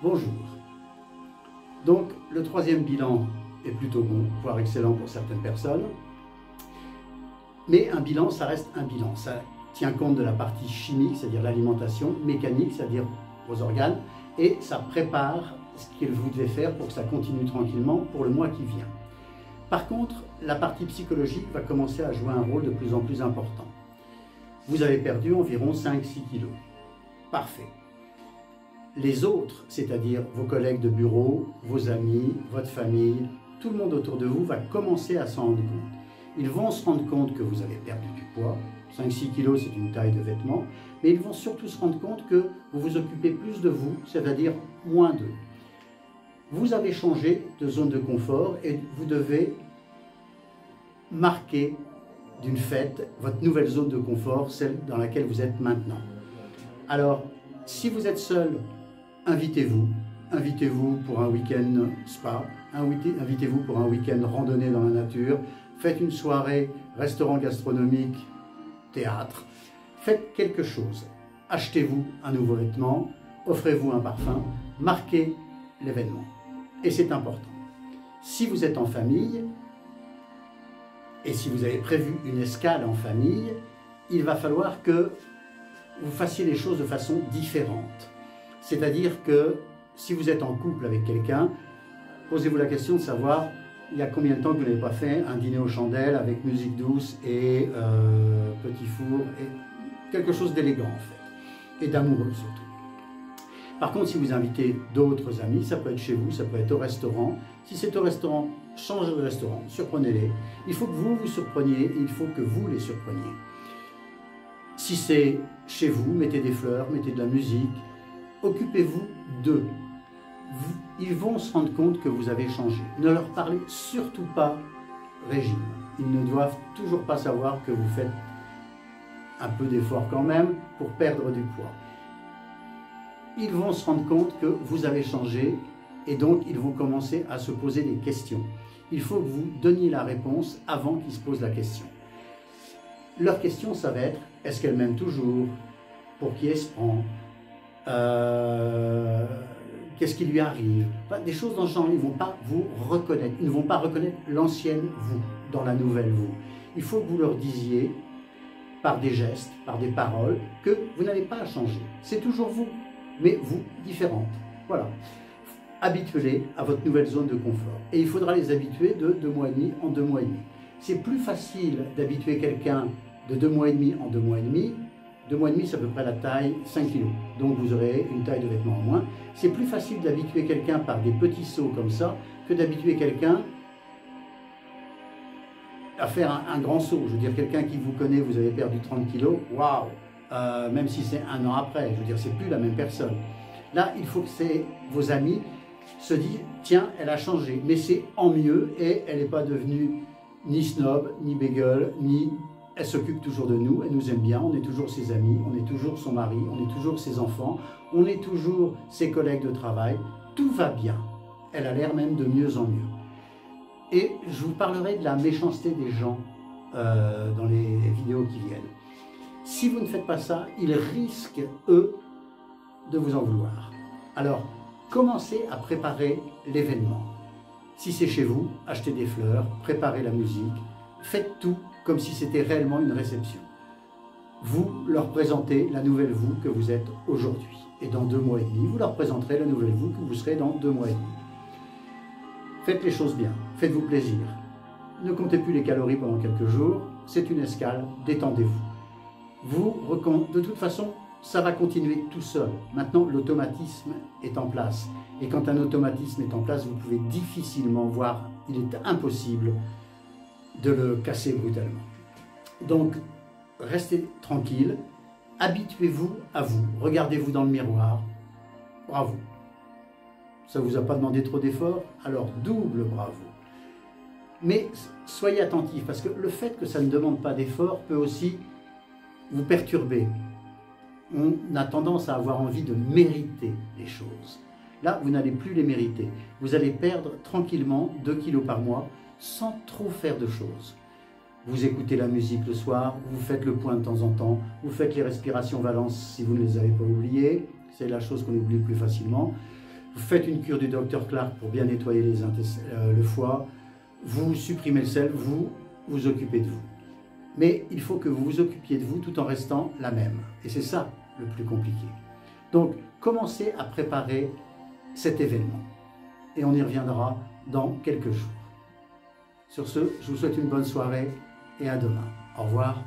Bonjour. Donc, le troisième bilan est plutôt bon, voire excellent pour certaines personnes. Mais un bilan, ça reste un bilan. Ça tient compte de la partie chimique, c'est-à-dire l'alimentation, mécanique, c'est-à-dire vos organes, et ça prépare ce que vous devez faire pour que ça continue tranquillement pour le mois qui vient. Par contre, la partie psychologique va commencer à jouer un rôle de plus en plus important. Vous avez perdu environ 5-6 kilos. Parfait. Les autres, c'est-à-dire vos collègues de bureau, vos amis, votre famille, tout le monde autour de vous va commencer à s'en rendre compte. Ils vont se rendre compte que vous avez perdu du poids. 5-6 kilos, c'est une taille de vêtements. Mais ils vont surtout se rendre compte que vous vous occupez plus de vous, c'est-à-dire moins d'eux. Vous avez changé de zone de confort et vous devez marquer d'une fête votre nouvelle zone de confort, celle dans laquelle vous êtes maintenant. Alors, si vous êtes seul, invitez-vous. Invitez-vous pour un week-end spa, invitez-vous pour un week-end randonnée dans la nature, faites une soirée, restaurant gastronomique, théâtre. Faites quelque chose. Achetez-vous un nouveau vêtement, offrez-vous un parfum, marquez l'événement. Et c'est important. Si vous êtes en famille, et si vous avez prévu une escale en famille, il va falloir que vous fassiez les choses de façon différente. C'est-à-dire que si vous êtes en couple avec quelqu'un, posez-vous la question de savoir il y a combien de temps que vous n'avez pas fait un dîner aux chandelles avec musique douce et petit four, et quelque chose d'élégant en fait, et d'amoureux surtout. Par contre, si vous invitez d'autres amis, ça peut être chez vous, ça peut être au restaurant. Si c'est au restaurant, changez de restaurant, surprenez-les. Il faut que vous vous surpreniez et il faut que vous les surpreniez. Si c'est chez vous, mettez des fleurs, mettez de la musique, occupez-vous d'eux. Ils vont se rendre compte que vous avez changé. Ne leur parlez surtout pas régime. Ils ne doivent toujours pas savoir que vous faites un peu d'effort quand même pour perdre du poids. Ils vont se rendre compte que vous avez changé et donc ils vont commencer à se poser des questions. Il faut que vous donniez la réponse avant qu'ils se posent la question. Leur question, ça va être, est-ce qu'elle m'aime toujours? Pour qui elle se prend? Qu'est-ce qui lui arrive? Enfin, des choses dans ce genre, ils ne vont pas vous reconnaître. Ils ne vont pas reconnaître l'ancienne vous dans la nouvelle vous. Il faut que vous leur disiez, par des gestes, par des paroles, que vous n'allez pas changer. C'est toujours vous, mais vous, différente. Voilà. Habituez-les à votre nouvelle zone de confort. Et il faudra les habituer de 2 mois et demi en 2 mois et demi. C'est plus facile d'habituer quelqu'un de 2 mois et demi en 2 mois et demi. 2 mois et demi, c'est à peu près la taille 5 kg. Donc vous aurez une taille de vêtements en moins. C'est plus facile d'habituer quelqu'un par des petits sauts comme ça que d'habituer quelqu'un à faire un grand saut. Je veux dire, quelqu'un qui vous connaît, vous avez perdu 30 kg, waouh, même si c'est 1 an après, je veux dire, c'est plus la même personne. Là, il faut que vos amis se disent, tiens, elle a changé, mais c'est en mieux et elle n'est pas devenue ni snob, ni bégueule, ni... Elle s'occupe toujours de nous, elle nous aime bien, on est toujours ses amis, on est toujours son mari, on est toujours ses enfants, on est toujours ses collègues de travail, tout va bien. Elle a l'air même de mieux en mieux. Et je vous parlerai de la méchanceté des gens dans les vidéos qui viennent. Si vous ne faites pas ça, ils risquent, eux, de vous en vouloir. Alors, commencez à préparer l'événement. Si c'est chez vous, achetez des fleurs, préparez la musique, faites tout comme si c'était réellement une réception. Vous leur présentez la nouvelle vous que vous êtes aujourd'hui. Et dans 2 mois et demi, vous leur présenterez la nouvelle vous que vous serez dans 2 mois et demi. Faites les choses bien, faites-vous plaisir. Ne comptez plus les calories pendant quelques jours, c'est une escale, détendez-vous. De toute façon, ça va continuer tout seul. Maintenant, l'automatisme est en place. Et quand un automatisme est en place, vous pouvez difficilement voir, il est impossible de le casser brutalement. Donc, restez tranquille, habituez-vous à vous, regardez-vous dans le miroir, bravo. Ça ne vous a pas demandé trop d'efforts, alors double bravo. Mais soyez attentifs, parce que le fait que ça ne demande pas d'efforts peut aussi vous perturber. On a tendance à avoir envie de mériter les choses. Là, vous n'allez plus les mériter. Vous allez perdre tranquillement 2 kilos par mois, sans trop faire de choses. Vous écoutez la musique le soir, vous faites le point de temps en temps, vous faites les respirations Valence si vous ne les avez pas oubliées, c'est la chose qu'on oublie le plus facilement. vous faites une cure du Dr Clark pour bien nettoyer le foie, vous supprimez le sel, vous vous occupez de vous. Mais il faut que vous vous occupiez de vous tout en restant la même. Et c'est ça le plus compliqué. Donc, commencez à préparer cet événement. Et on y reviendra dans quelques jours. Sur ce, je vous souhaite une bonne soirée et à demain. Au revoir.